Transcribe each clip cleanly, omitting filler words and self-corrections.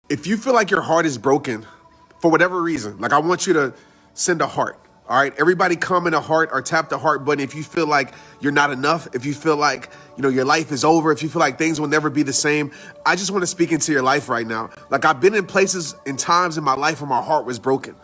If you feel like your heart is broken for whatever reason, like I want you to send a heart. All right. Everybody comment a heart or tap the heart button if you feel like you're not enough, if you feel like, your life is over, if you feel like things will never be the same. I just want to speak into your life right now. Like I've been in places and times in my life where my heart was broken,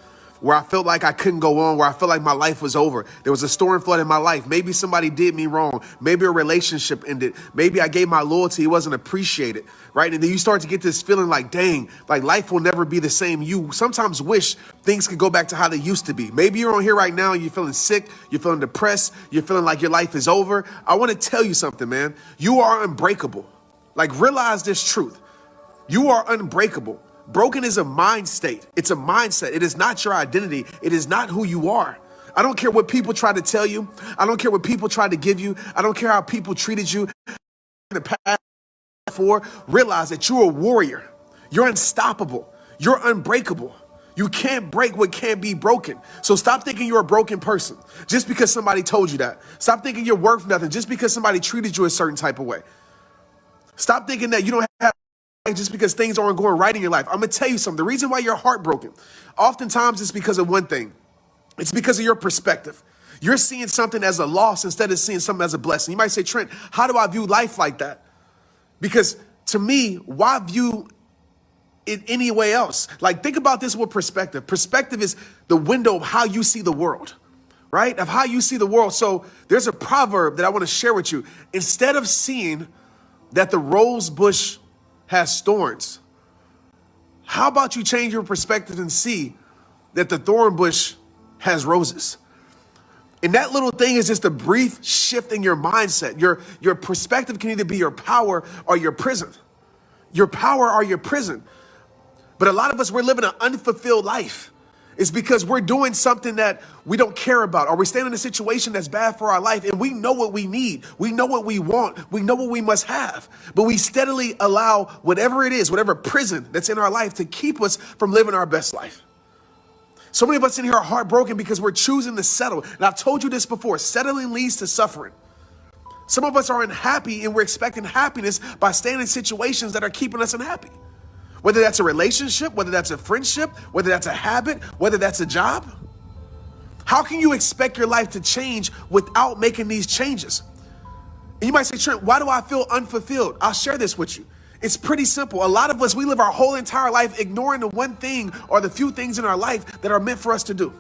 where I felt like I couldn't go on, where I felt like my life was over. There was a storm flood in my life. Maybe somebody did me wrong. Maybe a relationship ended. Maybe I gave my loyalty. It wasn't appreciated, right? And then you start to get this feeling like, dang, like life will never be the same. You sometimes wish things could go back to how they used to be. Maybe you're on here right now and you're feeling sick. You're feeling depressed. You're feeling like your life is over. I want to tell you something, man. You are unbreakable. Like realize this truth. You are unbreakable. Broken is a mind state. It's a mindset. It is not your identity. It is not who you are. I don't care what people try to tell you. I don't care what people try to give you. I don't care how people treated you in the past. Realize that you're a warrior. You're unstoppable. You're unbreakable. You can't break what can't be broken. So stop thinking you're a broken person just because somebody told you that. Stop thinking you're worth nothing just because somebody treated you a certain type of way. Stop thinking that you don't have just because things aren't going right in your life. I'm going to tell you something. The reason why you're heartbroken, oftentimes it's because of one thing. It's because of your perspective. You're seeing something as a loss instead of seeing something as a blessing. You might say, Trent, how do I view life like that? Because to me, why view it any way else? Like, think about this with perspective. Perspective is the window of how you see the world, right? Of how you see the world. So there's a proverb that I want to share with you. Instead of seeing that the rose bush has thorns, how about you change your perspective and see that the thorn bush has roses? And that little thing is just a brief shift in your mindset. Your perspective can either be your power or your prison. Your power or your prison. But a lot of us, we're living an unfulfilled life. It's because we're doing something that we don't care about, or we're staying in a situation that's bad for our life, and we know what we need. We know what we want. We know what we must have. But we steadily allow whatever it is, whatever prison that's in our life, to keep us from living our best life. So many of us in here are heartbroken because we're choosing to settle. And I've told you this before, settling leads to suffering. Some of us are unhappy and we're expecting happiness by staying in situations that are keeping us unhappy. Whether that's a relationship, whether that's a friendship, whether that's a habit, whether that's a job. How can you expect your life to change without making these changes? And you might say, Trent, why do I feel unfulfilled? I'll share this with you. It's pretty simple. A lot of us, we live our whole entire life ignoring the one thing or the few things in our life that are meant for us to do.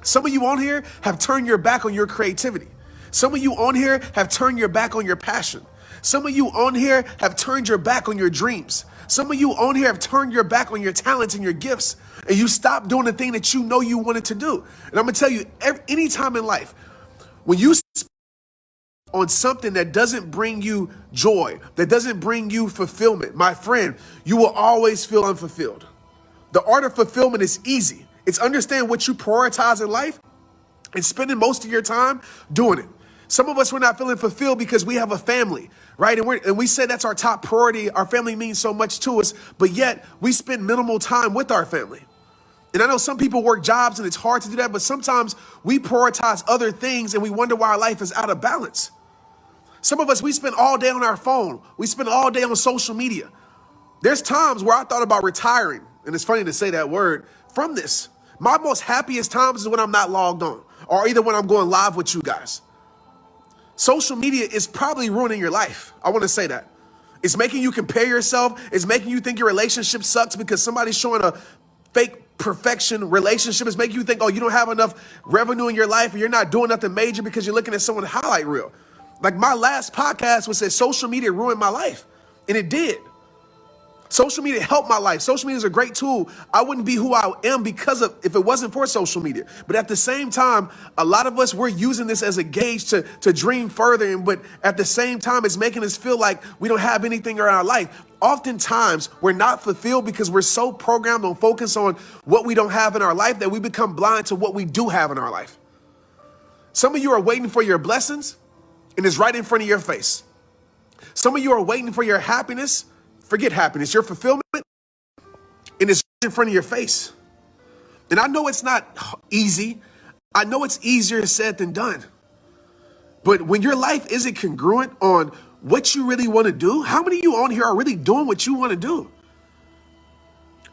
Some of you on here have turned your back on your creativity. Some of you on here have turned your back on your passion. Some of you on here have turned your back on your dreams. Some of you on here have turned your back on your talents and your gifts, and you stopped doing the thing that you know you wanted to do. And I'm going to tell you, any time in life, when you on something that doesn't bring you joy, that doesn't bring you fulfillment, my friend, you will always feel unfulfilled. The art of fulfillment is easy. It's understanding what you prioritize in life and spending most of your time doing it. Some of us, we're not feeling fulfilled because we have a family, right? And we say that's our top priority. Our family means so much to us, but yet we spend minimal time with our family. And I know some people work jobs and it's hard to do that, but sometimes we prioritize other things and we wonder why our life is out of balance. Some of us, we spend all day on our phone. We spend all day on social media. There's times where I thought about retiring, and it's funny to say that word, from this. My most happiest times is when I'm not logged on, or either when I'm going live with you guys. Social media is probably ruining your life. I want to say that. It's making you compare yourself. It's making you think your relationship sucks because somebody's showing a fake perfection relationship. It's making you think, oh, you don't have enough revenue in your life, or you're not doing nothing major because you're looking at someone's highlight reel. Like my last podcast was that social media ruined my life, and it did. Social media helped my life. Social media is a great tool. I wouldn't be who I am because of if it wasn't for social media. But at the same time, a lot of us, we're using this as a gauge to dream further. But at the same time, it's making us feel like we don't have anything in our life. Oftentimes, we're not fulfilled because we're so programmed on focus on what we don't have in our life that we become blind to what we do have in our life. Some of you are waiting for your blessings, and it's right in front of your face. Some of you are waiting for your happiness. Forget happiness, your fulfillment, and it's in front of your face. And I know it's not easy. I know it's easier said than done. But when your life isn't congruent on what you really want to do, how many of you on here are really doing what you want to do?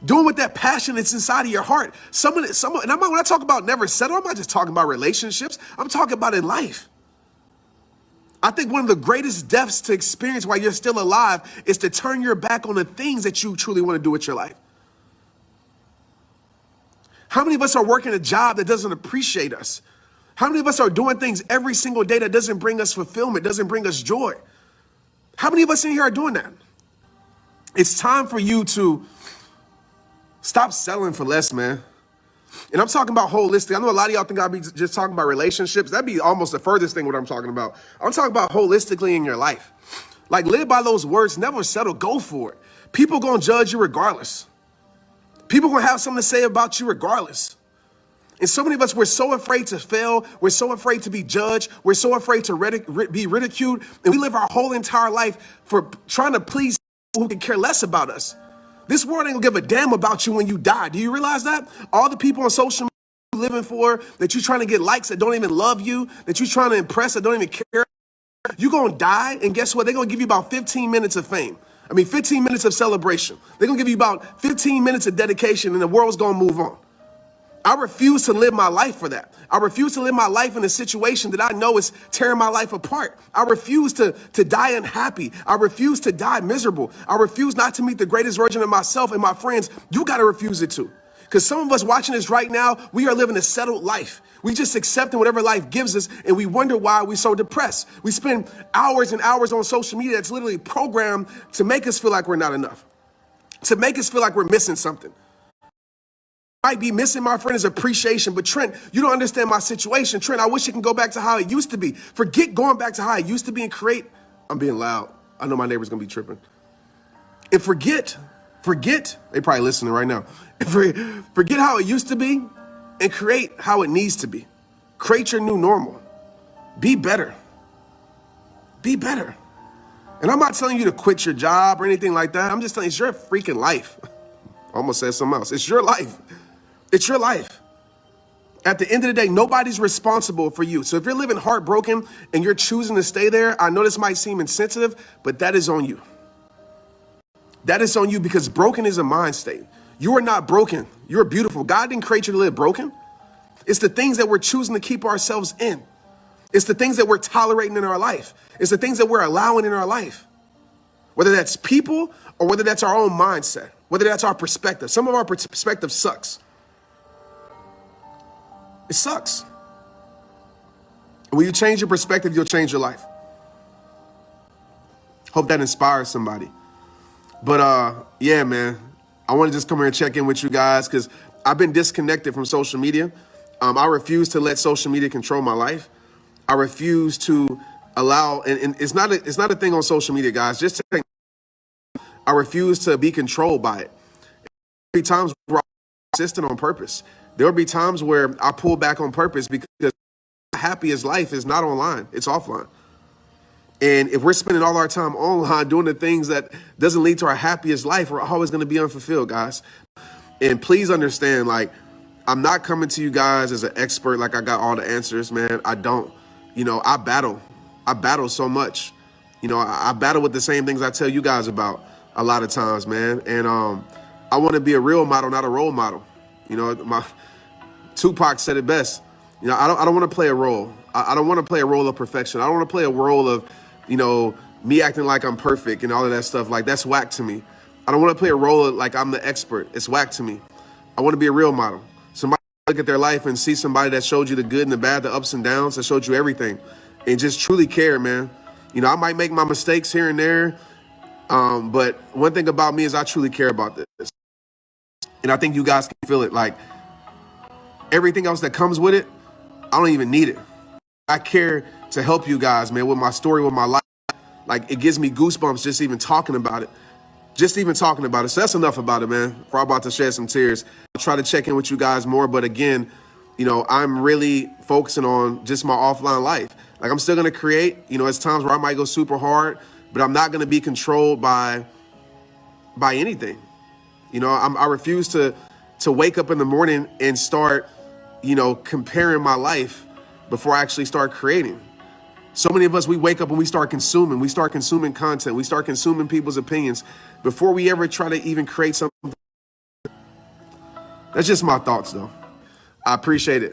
Doing with that passion that's inside of your heart. And when I talk about never settle, I'm not just talking about relationships. I'm talking about in life. I think one of the greatest deaths to experience while you're still alive is to turn your back on the things that you truly want to do with your life. How many of us are working a job that doesn't appreciate us? How many of us are doing things every single day that doesn't bring us fulfillment, doesn't bring us joy? How many of us in here are doing that? It's time for you to stop settling for less, man. And I'm talking about holistic. I know a lot of y'all think I'll be just talking about relationships. That'd be almost the furthest thing what I'm talking about. I'm talking about holistically in your life. Like, live by those words, never settle, go for it. People gonna judge you regardless. People gonna have something to say about you regardless. And so many of us, we're so afraid to fail. We're so afraid to be judged. We're so afraid to be ridiculed. And we live our whole entire life for trying to please people who can care less about us. This world ain't gonna give a damn about you when you die. Do you realize that? All the people on social media you're living for, that you're trying to get likes that don't even love you, that you're trying to impress that don't even care, you're gonna die, and guess what? They're gonna give you about 15 minutes of fame. 15 minutes of celebration. They're gonna give you about 15 minutes of dedication, and the world's gonna move on. I refuse to live my life for that. I refuse to live my life in a situation that I know is tearing my life apart. I refuse to die unhappy. I refuse to die miserable. I refuse not to meet the greatest version of myself and my friends. You got to refuse it too. Because some of us watching this right now, we are living a settled life. We just accepting whatever life gives us, and we wonder why we're so depressed. We spend hours and hours on social media that's literally programmed to make us feel like we're not enough, to make us feel like we're missing something. Might be missing, my friend, is appreciation. But Trent, you don't understand my situation. Trent, I wish it can go back to how it used to be. Forget going back to how it used to be and create. I'm being loud. I know my neighbor's gonna be tripping. And forget, they probably listening right now. Forget how it used to be and create how it needs to be. Create your new normal. Be better. Be better. And I'm not telling you to quit your job or anything like that. I'm just telling you, it's your freaking life. I almost said something else. It's your life. It's your life. At the end of the day, nobody's responsible for you. So if you're living heartbroken and you're choosing to stay there, I know this might seem insensitive, but that is on you. That is on you, because broken is a mind state. You are not broken. You're beautiful. God didn't create you to live broken. It's the things that we're choosing to keep ourselves in. It's the things that we're tolerating in our life. It's the things that we're allowing in our life. Whether that's people or whether that's our own mindset, whether that's our perspective. Some of our perspective sucks. It sucks. And when you change your perspective, you'll change your life. Hope that inspires somebody. But yeah, man, I want to just come here and check in with you guys, because I've been disconnected from social media. I refuse to let social media control my life. I refuse to allow, and it's not a thing on social media, guys. Just to, I refuse to be controlled by it. There'll be times where I'm consistent on purpose. There'll be times where I pull back on purpose, because the happiest life is not online, it's offline. And if we're spending all our time online doing the things that doesn't lead to our happiest life, we're always going to be unfulfilled, guys. And please understand, like, I'm not coming to you guys as an expert, like I got all the answers, man. I don't. I battle so much. I battle with the same things I tell you guys about a lot of times, man. And I want to be a real model, not a role model. My Tupac said it best. I don't want to play a role. I don't want to play a role of perfection. I don't want to play a role of, me acting like I'm perfect and all of that stuff. Like, that's whack to me. I don't want to play a role of, like, I'm the expert. It's whack to me. I want to be a real model. Somebody look at their life and see somebody that showed you the good and the bad, the ups and downs, that showed you everything, and just truly care, man. I might make my mistakes here and there, but one thing about me is I truly care about this. And I think you guys can feel it. Like, everything else that comes with it, I don't even need it. I care to help you guys, man, with my story, with my life. Like, it gives me goosebumps just even talking about it. So that's enough about it, man. Before I'm about to shed some tears, I'll try to check in with you guys more. But again, I'm really focusing on just my offline life. Like, I'm still going to create. It's times where I might go super hard, but I'm not going to be controlled by anything. I refuse to wake up in the morning and start, comparing my life before I actually start creating. So many of us, we wake up and we start consuming content. We start consuming people's opinions before we ever try to even create something. That's just my thoughts, though. I appreciate it.